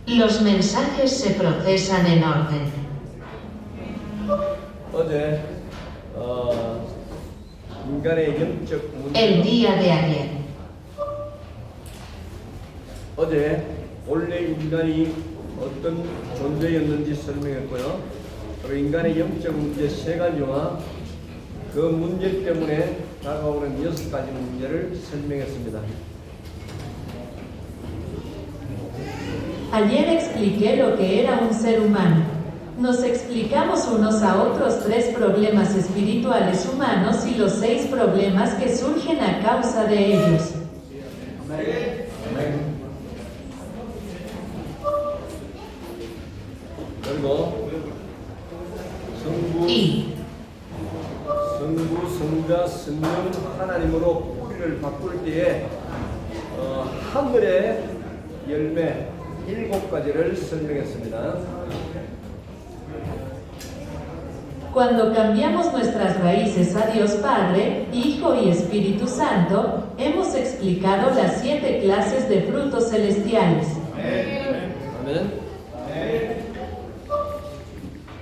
Los mensajes se procesan en orden. 어제 인간의 영적 El 문제. día de ayer. 어제 원래 인간이 어떤 존재였는지 설명했고요. 그리고 인간의 영적 문제 세 가지와 그 문제 때문에 다가오는 6가지 문제를 설명했습니다. Ayer expliqué lo que era un ser humano. Nos explicamos unos a otros 3 problemas espirituales humanos y los 6 problemas que surgen a causa de ellos. 그리고 Y 성부, 성자, 성령 하나님으로 뿌리를 바꿀 때에 하늘의 열매 7가지를 설명했습니다. Cuando cambiamos nuestras raíces a Dios Padre, Hijo y Espíritu Santo, hemos explicado las 7 clases de frutos celestiales. 아멘.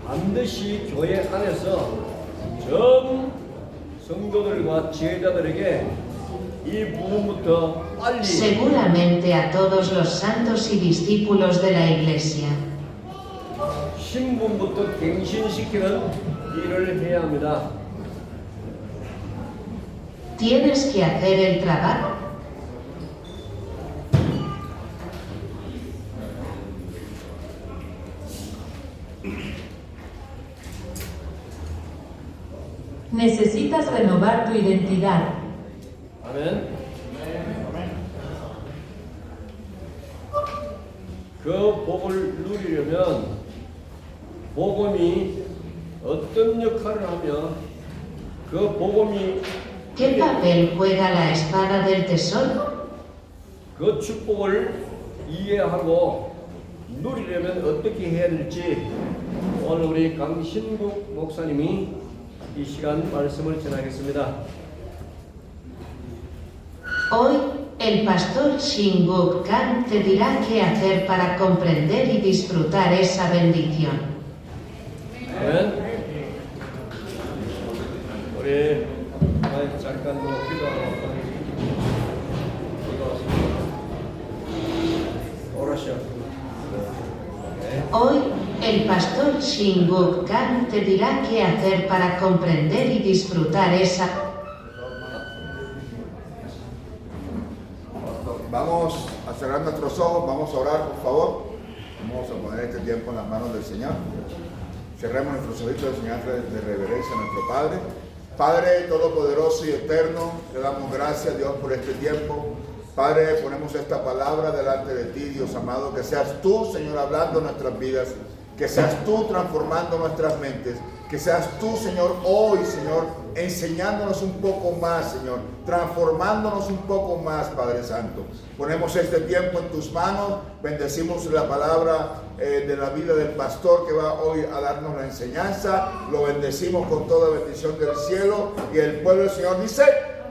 반드시 교회 안에서 전 성도들과 지혜자들에게 이 부분부터 빨리 seguramente a todos los santos y discípulos de la Iglesia. 신분부터 갱신시키는 일을 해야 합니다. Tienes que hacer el trabajo. Necesitas renovar tu identidad. 아멘. 그 복을 누리려면 복음이 어떤 역할을 하며 그 복음이 ¿Qué papel juega la espada del tesoro? 그 축복을 이해하고 누리려면 어떻게 해야 될지 오늘 우리 강신국 목사님이 이 시간 말씀을 전하겠습니다. Hoy, el pastor Shin-Guk Kang te dirá qué hacer para comprender y disfrutar esa bendición. 아멘. 우리 잠깐 기도하고 오라시오. Hoy, el pastor Shin-Guk Kang te dirá qué hacer para comprender y disfrutar esa. Vamos a cerrar nuestros ojos, vamos a orar, por favor. Vamos a poner este tiempo en las manos del Señor. Cerremos nuestros ojitos de señal de reverencia a nuestro Padre. Padre Todopoderoso y Eterno, te damos gracias, Dios, por este tiempo. Padre, ponemos esta palabra delante de ti, Dios amado, que seas tú, Señor, hablando nuestras vidas, que seas tú transformando nuestras mentes, que seas tú, Señor, hoy, Señor, enseñándonos un poco más, Señor, transformándonos un poco más, Padre Santo. Ponemos este tiempo en tus manos, bendecimos la palabra de la vida del pastor que va hoy a darnos la enseñanza, lo bendecimos con toda bendición del cielo y el pueblo del Señor dice,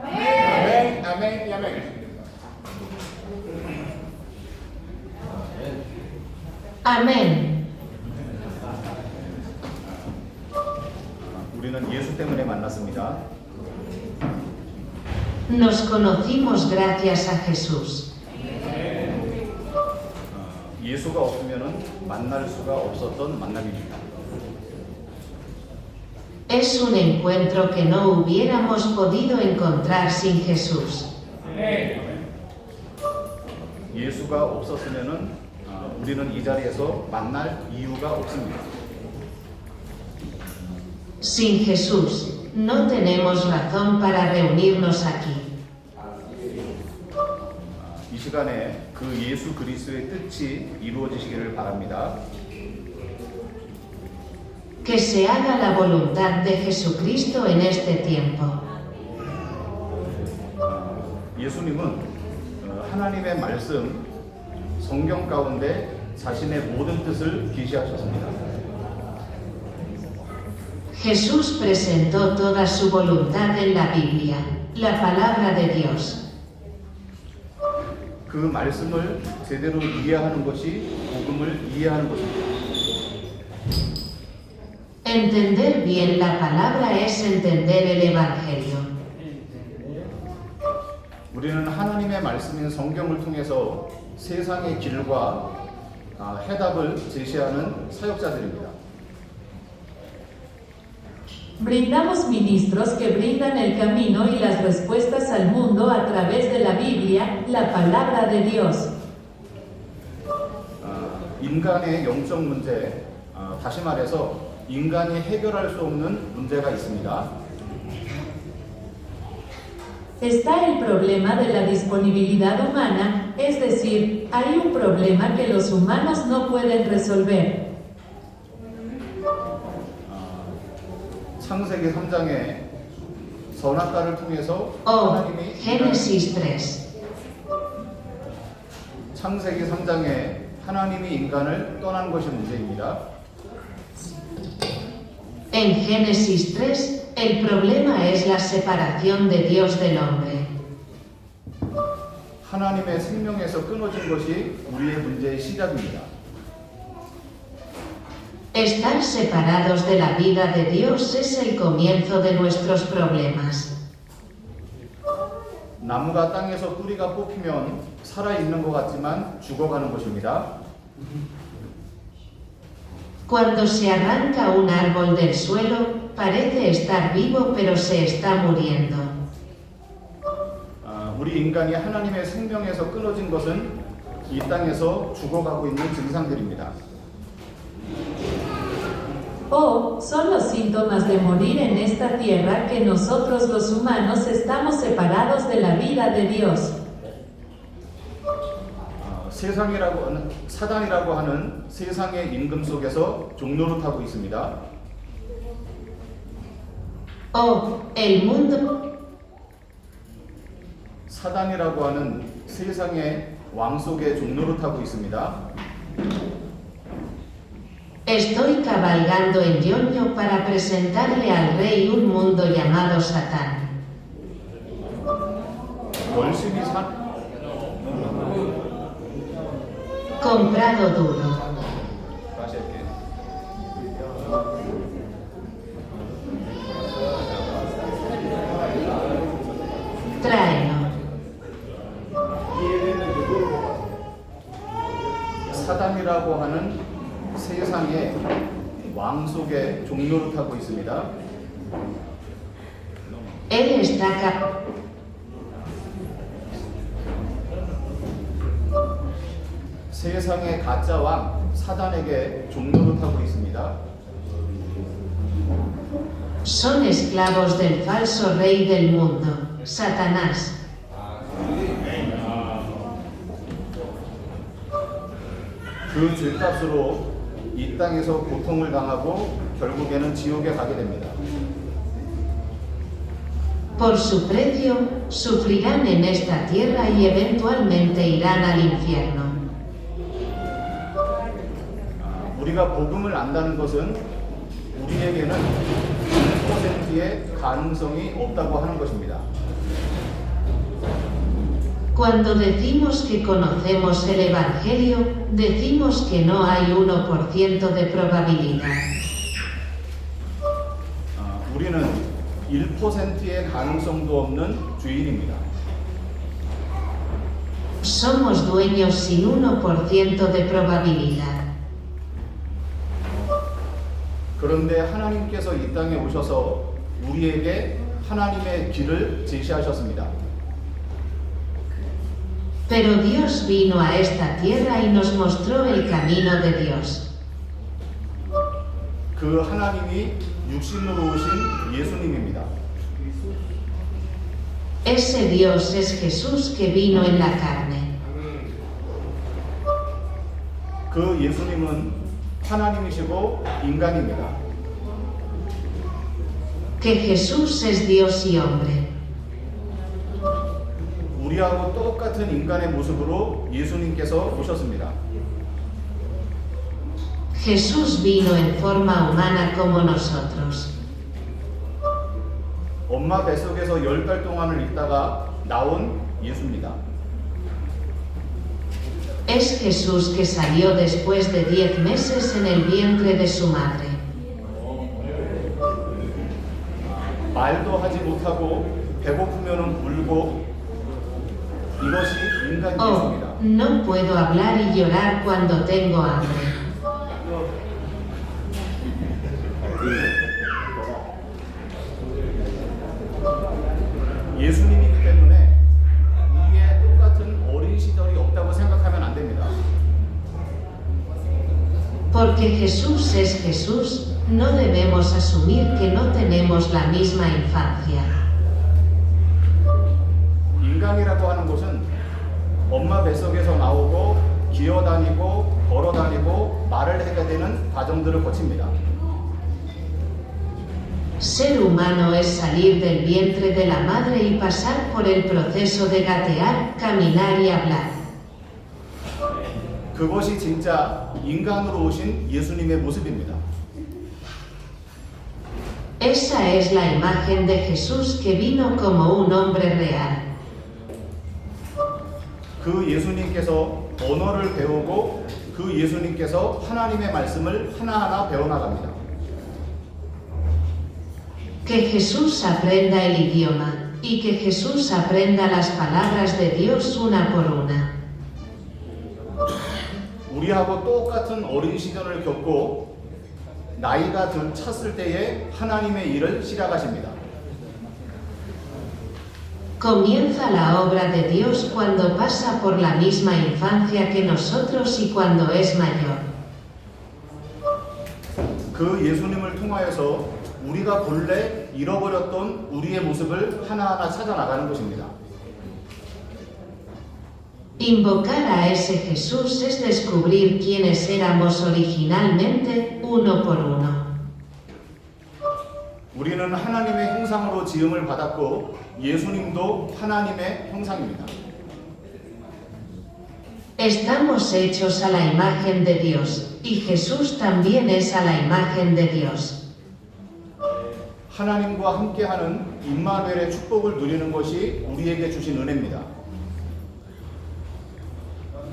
amén, amén y amén. Amén. 우리는 예수 때문에 만났습니다. Nos conocimos gracias a Jesús. 예수가 없으면은 만날 수가 없었던 만남입니다. Es un encuentro que no hubiéramos podido encontrar sin Jesús. 예수가 없었으면은 우리는 이 자리에서 만날 이유가 없습니다. Sin Jesús, no tenemos razón para reunirnos aquí. 이 시간에 그 예수 그리스도의 뜻이 이루어지시기를 바랍니다. Que se haga la voluntad de Jesucristo en este tiempo. 예수님은 하나님의 말씀, 성경 가운데 자신의 모든 뜻을 계시하셨습니다. Jesús presentó toda su voluntad en la Biblia, la palabra de Dios. 그 말씀을 제대로 이해하는 것이 복음을 이해하는 것입니다. Entender bien la palabra es entender el Evangelio. 우리는 하나님의 말씀인 성경을 통해서 세상의 길과 해답을 제시하는 사역자들입니다. Brindamos ministros que brindan el camino y las respuestas al mundo a través de la Biblia, la palabra de Dios. 인간의 영적 문제, 다시 말해서 인간이 해결할 수 없는 문제가 있습니다. Está el problema de la disponibilidad humana, es decir, hay un problema que los humanos no pueden resolver. 창세기 3장에 선악과를 통해서 O Génesis 3. 창세기 3장에 하나님이 인간을 떠난 것이 문제입니다. En Génesis 3, el problema es la separación de Dios del hombre. 하나님의 생명에서 끊어진 것이 우리의 문제의 시작입니다. Estar separados de la vida de Dios es el comienzo de nuestros problemas. 나무가 땅에서 뿌리가 뽑히면 살아있는 것 같지만 죽어가는 것입니다. Cuando se arranca un árbol del suelo, parece estar vivo pero se está muriendo. 우리 인간이 하나님의 생명에서 끊어진 것은 이 땅에서 죽어가고 있는 증상들입니다. O son los síntomas de morir en esta tierra que nosotros los humanos estamos separados de la vida de Dios. 사단이라고 하는 세상의 임금 속에서 종노릇하고 있습니다. O el mundo. 사단이라고 하는 세상의 왕 속에 종노릇하고 있습니다. Estoy cabalgando en Yoño para presentarle al rey un mundo llamado Satán. 열심히 Comprado duro. 다시 할게. Tráelo. 사단이라고 하는 세상의 왕 속에 종노릇하고 있습니다. Él está 세상의 가짜 왕 사단에게 종노릇하고 있습니다. Son esclavos del falso rey del mundo, Satanás. 그 죄값으로 이 땅에서 고통을 당하고 결국에는 지옥에 가게 됩니다. Por su precio, sufrirán en esta tierra y eventualmente irán al infierno. 우리가 복음을 안다는 것은 우리에게는 1%의 가능성이 없다고 하는 것입니다. Cuando decimos que conocemos el Evangelio, decimos que no hay 1% de probabilidad. 우리는 1%의 가능성도 없는 주인입니다. Somos dueños sin 1% de probabilidad. 그런데 하나님께서 이 땅에 오셔서 우리에게 하나님의 길을 제시하셨습니다. Pero Dios vino a esta tierra y nos mostró el camino de Dios. 그 하나님이 육신으로 오신 예수님입니다. Ese Dios es Jesús que vino en la carne. 그 예수님은 하나님이시고 인간입니다. Que Jesús es Dios y hombre. 우리하고 똑같은 인간의 모습으로 예수님께서 오셨습니다. Jesús vino en forma humana como nosotros. 엄마 뱃속에서 10달 동안을 있다가 나온 예수입니다. Es Jesús que salió después de 10 meses en el vientre de su madre. 말도 하지 못하고 배고프면은 울고 이것이 인간 Oh, 예수입니다. no puedo hablar y llorar cuando tengo hambre. 예수님이기 때문에 우리의 똑같은 어린 시절이 없다고 생각하면 안 됩니다. Porque Jesús es Jesús, no debemos asumir que no tenemos la misma infancia. 인간이라고 하는 것은 엄마 뱃속에서 나오고 기어다니고 걸어다니고 말을 하게 되는 과정들을 거칩니다. Ser humano es salir del vientre de la madre y pasar por el proceso de gatear, caminar y hablar. 그것이 진짜 인간으로 오신 예수님의 모습입니다. Esa es la imagen de Jesús que vino como un hombre real. 그 예수님께서 언어를 배우고 그 예수님께서 하나님의 말씀을 하나하나 배워나갑니다. Que Jesús aprenda el idioma, y que Jesús aprenda las palabras de Dios una por una. 우리하고 똑같은 어린 시절을 겪고 나이가 찼을 때에 하나님의 일을 시작하십니다. Comienza la obra de Dios cuando pasa por la misma infancia que nosotros y cuando es mayor. 그 예수님을 통하여서 우리가 본래 잃어버렸던 우리의 모습을 하나하나 찾아 나가는 것입니다. Invocar a ese Jesús es descubrir quiénes éramos originalmente, uno por uno. 우리는 하나님의 형상으로 지음을 받았고 예수님도 하나님의 형상입니다. Estamos hechos a la imagen de Dios, y Jesús también es a la imagen de Dios. 하나님과 함께하는 임마누엘의 축복을 누리는 것이 우리에게 주신 은혜입니다.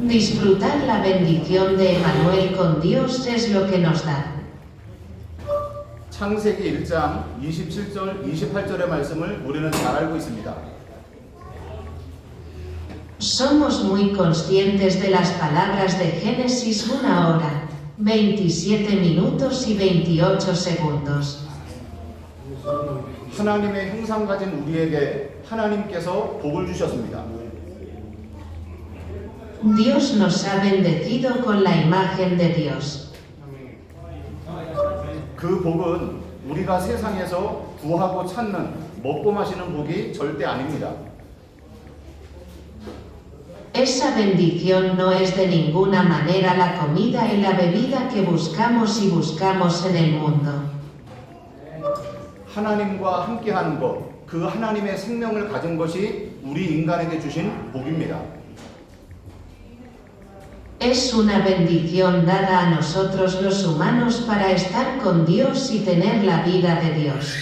Disfrutar la bendición de Emmanuel con Dios es lo que nos da. 창세기 1장 27절, 28절의 말씀을 우리는 잘 알고 있습니다. Somos muy conscientes de las palabras de Génesis 1 hora, 27 minutos y 28 segundos. 하나님의 형상 가진 우리에게 하나님께서 복을 주셨습니다. Dios nos ha bendecido con la imagen de Dios. 그 복은 우리가 세상에서 구하고 찾는 먹고 마시는 복이 절대 아닙니다. Esa bendición no es de ninguna manera la comida y la bebida que buscamos y buscamos en el mundo. 하나님과 함께하는 것, 그 하나님의 생명을 가진 것이 우리 인간에게 주신 복입니다. Es una bendición dada a nosotros los humanos para estar con Dios y tener la vida de Dios.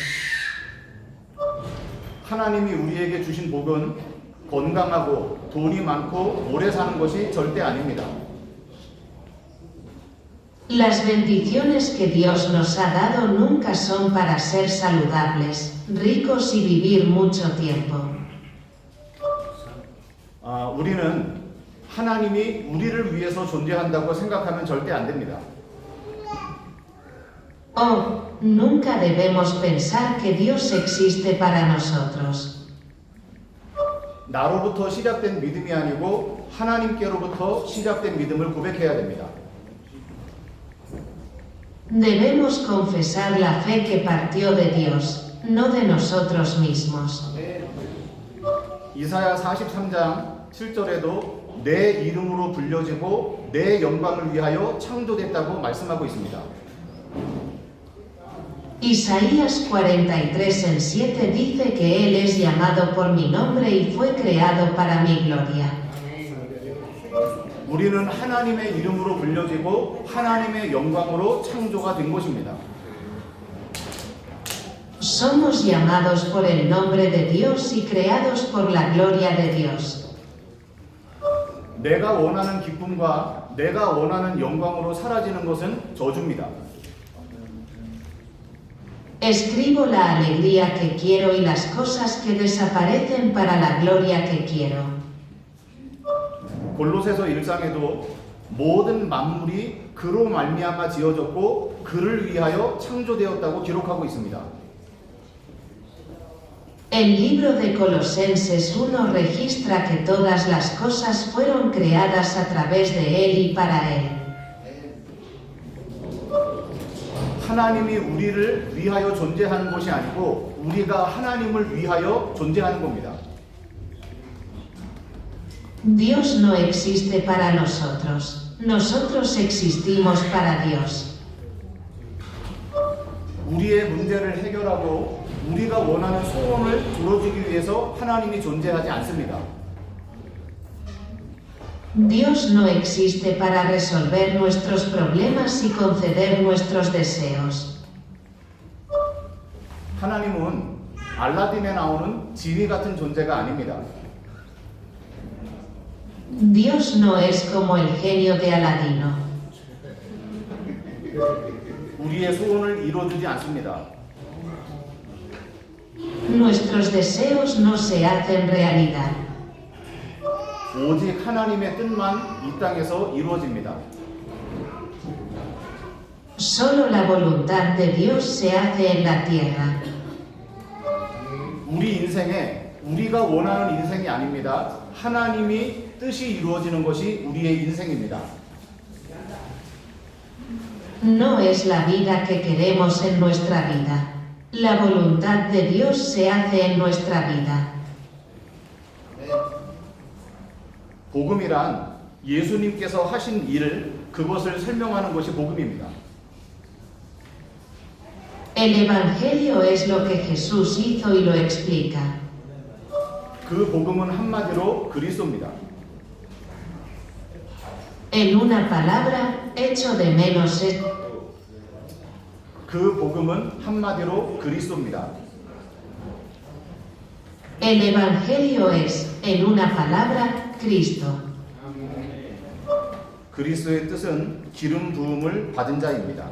하나님이 우리에게 주신 복은 건강하고 돈이 많고 오래 사는 것이 절대 아닙니다. Las bendiciones que Dios nos ha dado nunca son para ser saludables, ricos y vivir mucho tiempo. 우리는 하나님이 우리를 위해서 존재한다고 생각하면 절대 안 됩니다. Oh, nunca debemos pensar que Dios existe para nosotros. 나로부터 시작된 믿음이 아니고 하나님께로부터 시작된 믿음을 고백해야 됩니다. Debemos confesar la fe que partió de Dios, no de nosotros mismos. 이사야 43장 7절에도 내 이름으로 불려지고 내 영광을 위하여 창조됐다고 말씀하고 있습니다. Isaías 43 en 7 dice que Él es llamado por mi nombre y fue creado para mi gloria. 우리는 하나님의 이름으로 불려지고 하나님의 영광으로 창조가 된 것입니다. Somos llamados por el nombre de Dios y creados por la gloria de Dios. 내가 원하는 기쁨과 내가 원하는 영광으로 사라지는 것은 저주입니다. Escribo la alegría que quiero y las cosas que desaparecen para la gloria que quiero. 골로새서 1장에도 모든 만물이 그로 말미암아 지어졌고 그를 위하여 창조되었다고 기록하고 있습니다. El libro de Colosenses 1 registra que todas las cosas fueron creadas a través de Él y para Él. 하나님이 우리를 위하여 존재하는 것이 아니고 우리가 하나님을 위하여 존재하는 겁니다. Dios no existe para nosotros. Nosotros existimos para Dios. 우리의 문제를 해결하고 우리가 원하는 소원을 들어주기 위해서 하나님이 존재하지 않습니다. Dios no existe para resolver nuestros problemas y conceder nuestros deseos. 하나님은 알라딘에 나오는 지니 같은 존재가 아닙니다. Dios no es como el genio de Aladino. 우리의 소원을 이루어주지 않습니다. Nuestros deseos no se hacen realidad. 오직 하나님의 뜻만 이 땅에서 이루어집니다. Solo la voluntad de Dios se hace en la tierra. 우리 인생에 우리가 원하는 인생이 아닙니다. 하나님이 뜻이 이루어지는 것이 우리의 인생입니다. No es la vida que queremos en nuestra vida. La voluntad de Dios se hace en nuestra vida. 복음이란 예수님께서 하신 일을 그것을 설명하는 것이 복음입니다. El Evangelio es lo que Jesús hizo y lo explica. 그 복음은 한마디로 그리스도입니다. En una palabra, echo de menos es... 그 복음은 한마디로 그리스도입니다. El Evangelio es, en una palabra, Cristo. 그리스도의 뜻은 기름 부음을 받은 자입니다.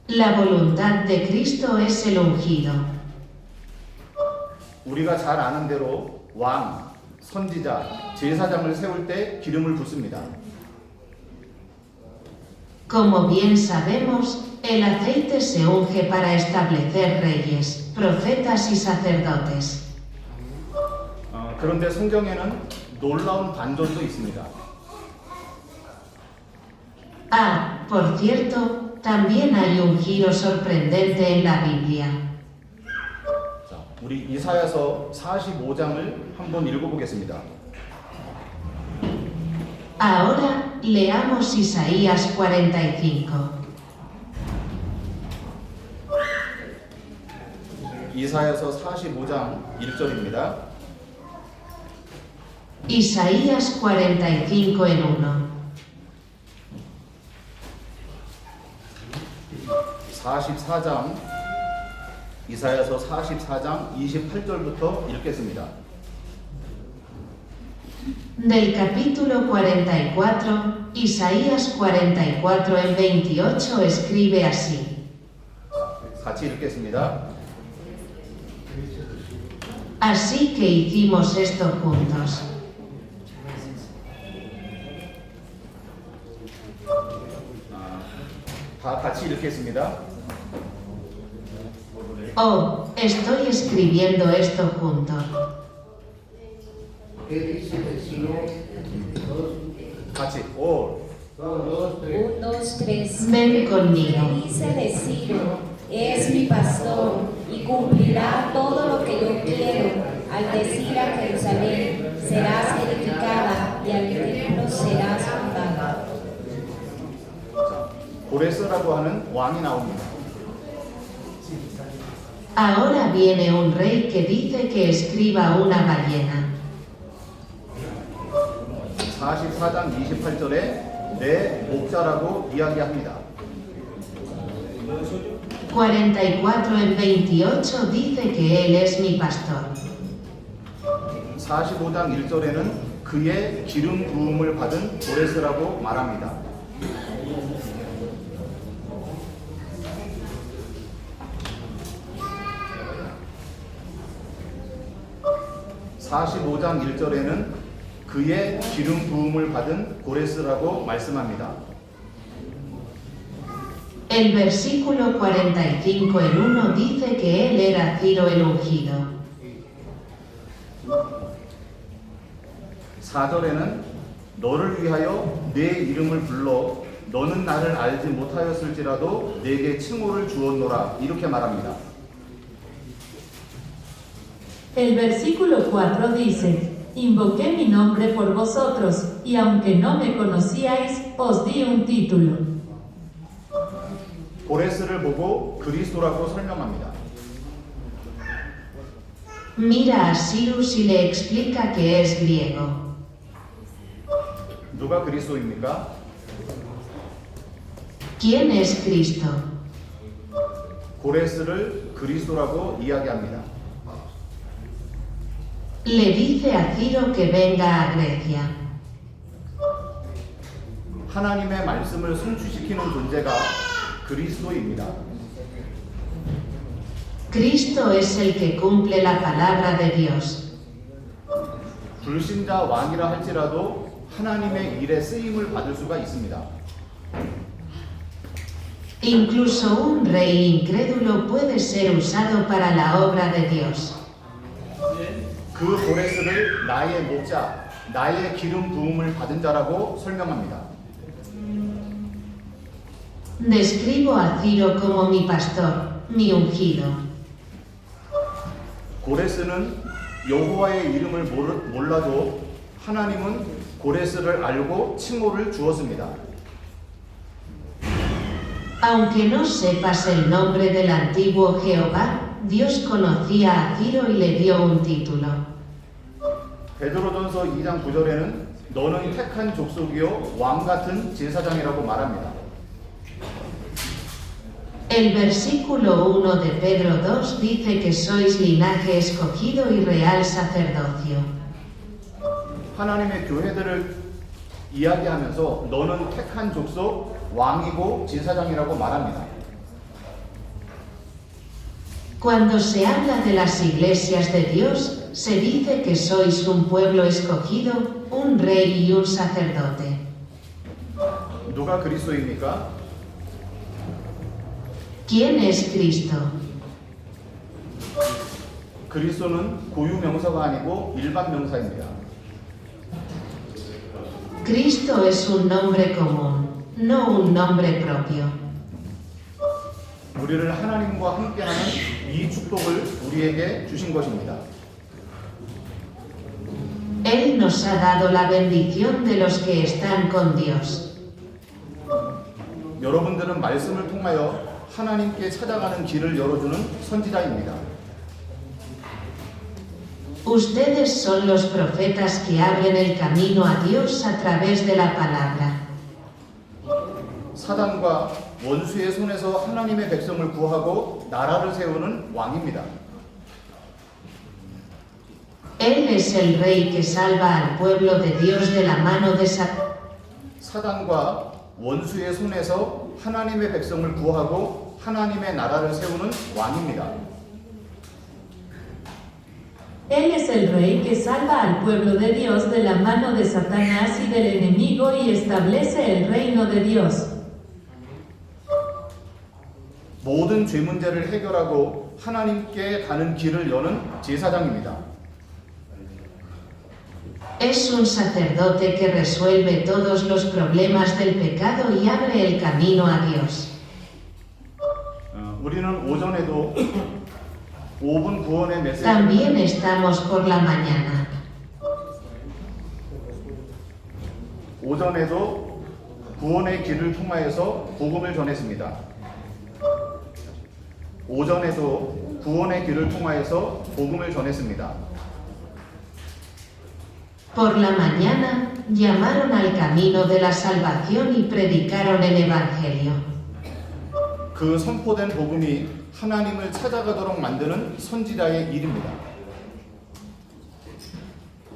La voluntad de Cristo es el ungido. 우리가 잘 아는 대로 왕, 선지자, 제사장을 세울 때 기름을 붓습니다. Como bien sabemos, el aceite se unge para establecer reyes, profetas y sacerdotes. 그런데 성경에는 놀라운 반전도 있습니다. Ah, por cierto, también hay un giro sorprendente en la Biblia. 자, 우리 이사야서 45장을 한번 읽어보겠습니다. Ahora, leamos Isaías 45. 이사야서 45장 1절입니다. Isaías 45 en 1. 44장 이사야서 44장 28절부터 읽겠습니다. Del capítulo 44, Isaías 44 en 28 escribe así. 같이 읽겠습니다. Así que hicimos esto juntos. 다 같이 읽겠습니다. Oh, estoy escribiendo esto juntos. ¿Qué dice el Señor? 같이 오 1, 2, 3. Ven conmigo. Dice de Ciro, es mi pastor y cumplirá todo lo que yo quiero. Al decir a Jerusalén, serás edificada y al templo serás fundada. 고레스라고 하는 왕이 나옵니다. Ahora viene un rey que dice que escriba una ballena. 44장 28절에 내 목자라고 이야기합니다. 44 en 28 dice que él es mi pastor. 45장 1절에는 그의 기름 부음을 받은 고레스라고 말합니다. (45장 1절에는) 그의 기름 부음을 받은 고레스라고 말씀합니다. El versículo 45 en 1 dice que él era Ciro el ungido. 4절에는 너를 위하여 내 이름을 불러 너는 나를 알지 못하였을지라도 내게 칭호를 주었노라 이렇게 말합니다. El versículo 4 dice, Invoqué mi nombre por vosotros, y aunque no me conocíais, os di un título. 고레스를 보고 그리스도라고 설명합니다. Mira a Cyrus y le explica que es griego. 누가 그리스도입니까? ¿Quién es Cristo? 고레스를 그리스도라고 이야기합니다. Le dice a Ciro que venga a Grecia. 하나님의 말씀을 성취시키는 존재가 그리스도입니다. Cristo es el que cumple la palabra de Dios. 불신자 왕이라 할지라도 하나님의 일에 쓰임을 받을 수가 있습니다. Incluso un rey incrédulo puede ser usado para la obra de Dios. 그 고레스를 나의 목자, 나의 기름 부음을 받은 자라고 설명합니다. Describo a Ciro como mi pastor, mi ungido. 고레스는 여호와의 이름을 몰라도 하나님은 고레스를 알고 칭호를 주었습니다. Aunque no sepas el nombre del antiguo Jehová, Dios conocía a Ciro y le dio un título. 베드로전서 2장 9절에는 너는 택한 족속이요 왕 같은 제사장이라고 말합니다. El versículo 1 de Pedro 2 dice que sois linaje escogido y real sacerdocio. 하나님의 교회들을 이야기하면서 너는 택한 족속, 왕이고 제사장이라고 말합니다. Cuando se habla de las iglesias de Dios, se dice que sois un pueblo escogido, un rey y un sacerdote. 누가 그리스도입니까? ¿Quién es Cristo? 그리스도는 고유 명사가 아니고 일반 명사입니다. Cristo es un nombre común, no un nombre propio. 우리를 하나님과 함께하는 이 축복을 우리에게 주신 것입니다. Él nos ha dado la bendición de los que están con Dios. 여러분들은 말씀을 통하여 하나님께 찾아가는 길을 열어주는 선지자입니다. Ustedes son los profetas que abren el camino a Dios a través de la palabra. 사단과 원수의 손에서 하나님의 백성을 구하고 나라를 세우는 왕입니다. Él es el rey que salva al pueblo de Dios de la mano de Satanás. 사단과 원수의 손에서 하나님의 백성을 구하고 하나님의 나라를 세우는 왕입니다. Él es el rey que salva al pueblo de Dios de la mano de Satanás y del enemigo y establece el reino de Dios. 모든 죄 문제를 해결하고 하나님께 가는 길을 여는 제사장입니다. Es un sacerdote que resuelve todos los problemas del pecado y abre el camino a Dios. 우리는 오전에도 5분 구원의 메시지 También estamos por la mañana. 오전에도 구원의 길을 통하여서 복음을 전했습니다. 오전에도 구원의 길을 통하여서 복음을 전했습니다. Por la mañana, llamaron al camino de la salvación y predicaron el Evangelio. 그 선포된 복음이 하나님을 찾아가도록 만드는 선지자의 일입니다.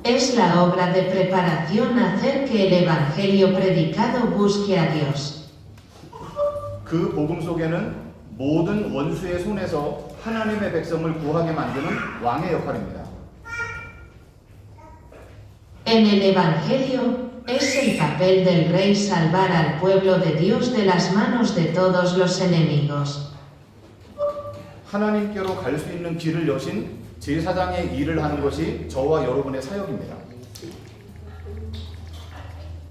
Es la obra de preparación hacer que el Evangelio predicado busque a Dios. 그 복음 속에는 모든 원수의 손에서 하나님의 백성을 구하게 만드는 왕의 역할입니다. En el Evangelio, es el papel del Rey salvar al pueblo de Dios de las manos de todos los enemigos. 하나님께로 갈 수 있는 길을 여신 제사장의 일을 하는 것이 저와 여러분의 사역입니다.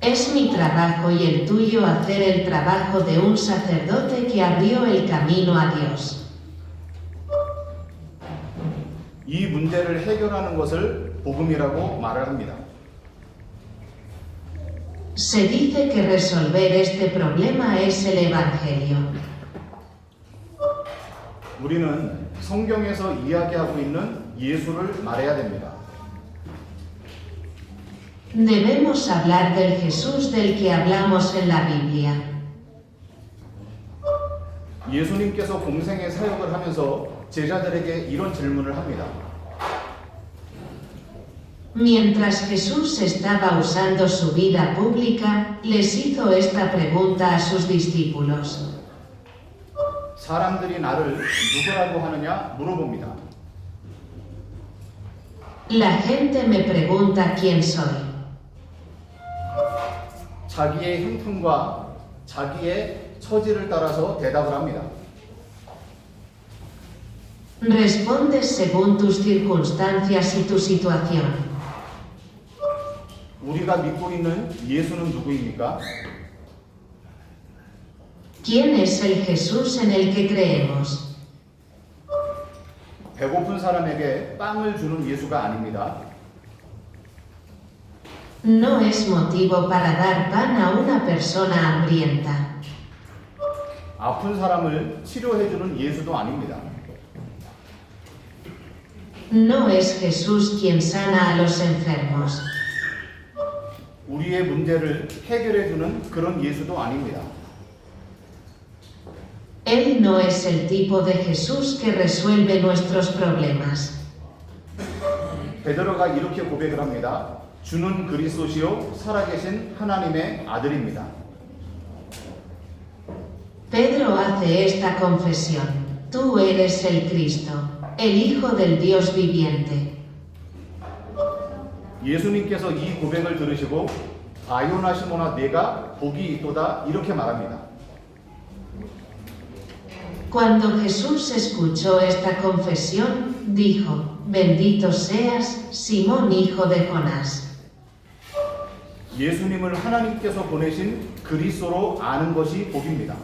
Es mi trabajo y el tuyo hacer el trabajo de un sacerdote que abrió el camino a Dios. 이 문제를 해결하는 것을 복음이라고 말을 합니다. Se dice que resolver este problema es el Evangelio. 우리는 성경에서 이야기하고 있는 예수를 말해야 됩니다. Debemos hablar del Jesús del que hablamos en la Biblia. 예수님께서 공생의 사역을 하면서 제자들에게 이런 질문을 합니다. Mientras Jesús estaba usando su vida pública, les hizo esta pregunta a sus discípulos. 사람들이 나를 누구라고 하느냐 물어봅니다. La gente me pregunta quién soy. 자기의 형편과 자기의 처지를 따라서 대답을 합니다. Respondes según tus circunstancias y tu situación. 우리가 믿고 있는 예수는 누구입니까? ¿Quién es el Jesús en el que creemos? 배고픈 사람에게 빵을 주는 예수가 아닙니다. No es motivo para dar pan a una persona hambrienta. 아픈 사람을 치료해주는 예수도 아닙니다. No es Jesús quien sana a los enfermos. 우리의 문제를 해결해주는 그런 예수도 아닙니다. Él no es el tipo de Jesús que resuelve nuestros problemas. 베드로가 이렇게 고백을 합니다. 주는 그리스도시요 살아계신 하나님의 아들입니다. Pedro hace esta confesión. Tú eres el Cristo, el Hijo del Dios viviente. 예수님께서 이 고백을 들으시고 바요나 시모나 내가 복이 있도다 이렇게 말합니다. Cuando Jesús escuchó esta confesión, dijo, bendito seas, Simón hijo de Jonás. 예수님을 하나님께서 보내신 그리스도로 아는 것이 복입니다.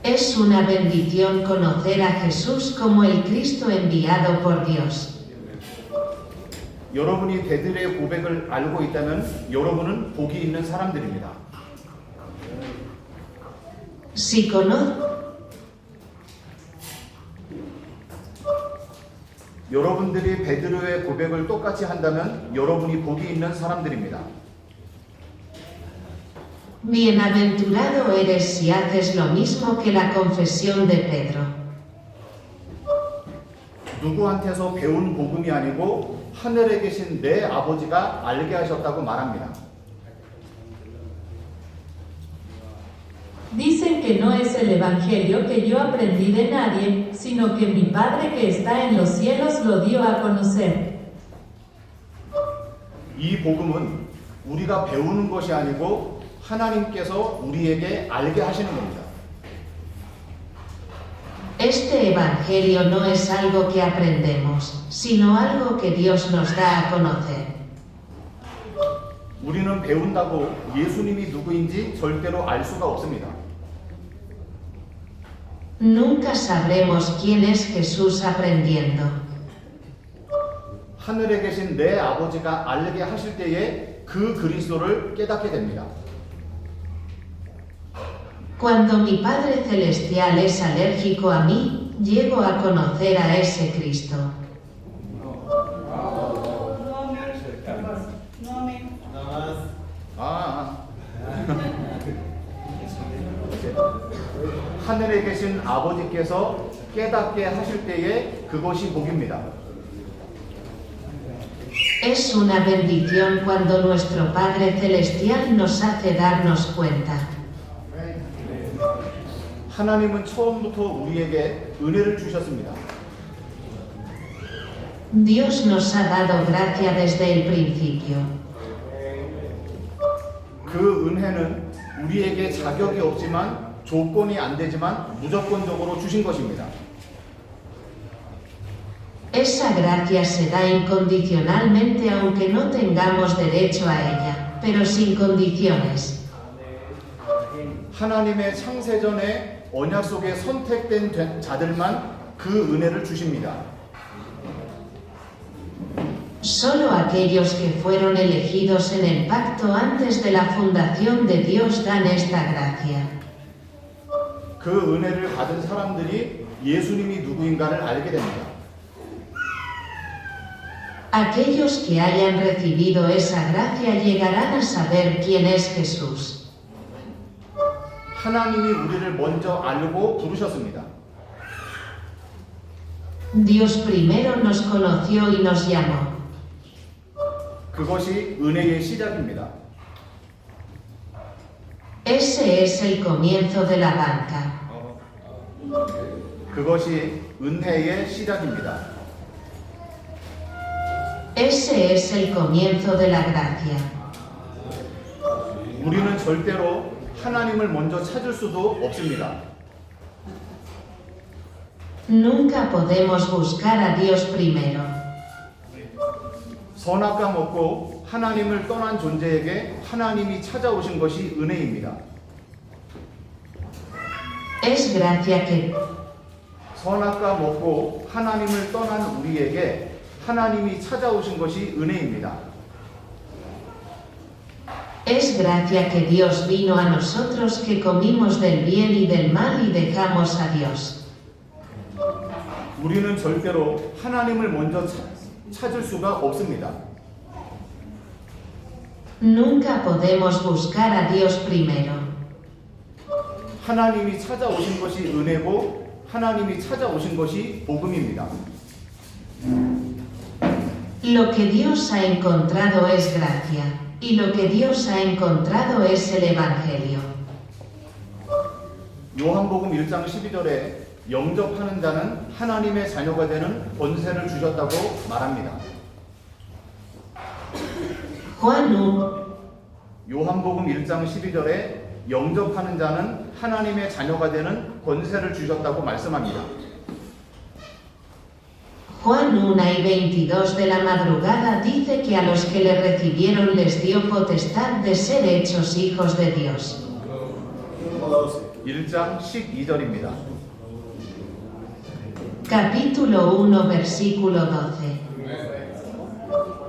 Es una bendición conocer a Jesús como el Cristo enviado por Dios. 여러분이 베드로의 고백을 알고 있다면 여러분은 복이 있는 사람들입니다. Si conoce 여러분들이 베드로의 고백을 똑같이 한다면 여러분이 복이 있는 사람들입니다. Bienaventurado eres si haces lo mismo que la confesión de Pedro. 누구한테서 배운 복음이 아니고 하늘에 계신 내 아버지가 알게 하셨다고 말합니다. Dicen que no es el Evangelio que yo aprendí de nadie, sino que mi Padre que está en los cielos lo dio a conocer. 이 복음은 우리가 배우는 것이 아니고 하나님께서 우리에게 알게 하시는 겁니다. Este Evangelio no es algo que aprendemos, sino algo que Dios nos da a conocer. 우리는 배운다고 예수님이 누구인지 절대로 알 수가 없습니다. Nunca sabremos quién es Jesús aprendiendo. 하늘에 계신 내 아버지가 알게 하실 때에 그 그리스도를 깨닫게 됩니다. Cuando mi Padre Celestial es alérgico a mí, llego a conocer a ese Cristo. 하늘에 계신 아버지께서 깨닫게 하실 때에 그것이 복입니다. Es una bendición cuando nuestro Padre Celestial nos hace darnos cuenta. 하나님은 처음부터 우리에게 은혜를 주셨습니다. Dios nos ha dado gracia desde el principio. 그 은혜는 우리에게 자격이 없지만 조건이 안 되지만 무조건적으로 주신 것입니다. Esa gracia se da incondicionalmente aunque no tengamos derecho a ella, pero sin condiciones. 하나님의 창세전에 언약 속에 선택된 자들만 그 은혜를 주십니다. Solo aquellos que fueron elegidos en el pacto antes de la fundación de Dios dan esta gracia. 그 은혜를 받은 사람들이 예수님이 누구인가를 알게 됩니다. Aquellos que hayan recibido esa gracia llegarán a saber quién es Jesús. 하나님이 우리를 먼저 알고 부르셨습니다. Dios primero nos conoció y nos llamó. 그것이 은혜의 시작입니다. Ese es el comienzo de la banca. 그것이 은혜의 시작입니다. Ese es el comienzo de la gracia. 우리는 절대로 하나님을 먼저 찾을 수도 없습니다. Nunca podemos buscar a Dios primero. 선악과 먹고 하나님을 떠난 존재에게 하나님이 찾아오신 것이 은혜입니다. Es gracia que 선악과 먹고 하나님을 떠난 우리에게 하나님이 찾아오신 것이 은혜입니다. Es gracia que Dios vino a nosotros que comimos del bien y del mal y dejamos a Dios. 우리는 절대로 하나님을 먼저 찾을 수가 없습니다. Nunca podemos buscar a Dios primero. 하나님이 찾아오신 것이 은혜고 하나님이 찾아오신 것이 복음입니다. Lo que Dios ha encontrado es gracia, y lo que Dios ha encontrado es el Evangelio. 요한복음 1장 12절에 영접하는 자는 하나님의 자녀가 되는 권세를 주셨다고 말합니다. Juan 1, 요한복음 1장 12절에 영접하는 자는 하나님의 자녀가 되는 권세를 주셨다고 말씀합니다. Juan 1 y 22 de la madrugada dice que a los que le recibieron les dio potestad de ser hechos hijos de Dios. 1장 12절입니다. Capítulo 1, versículo 12.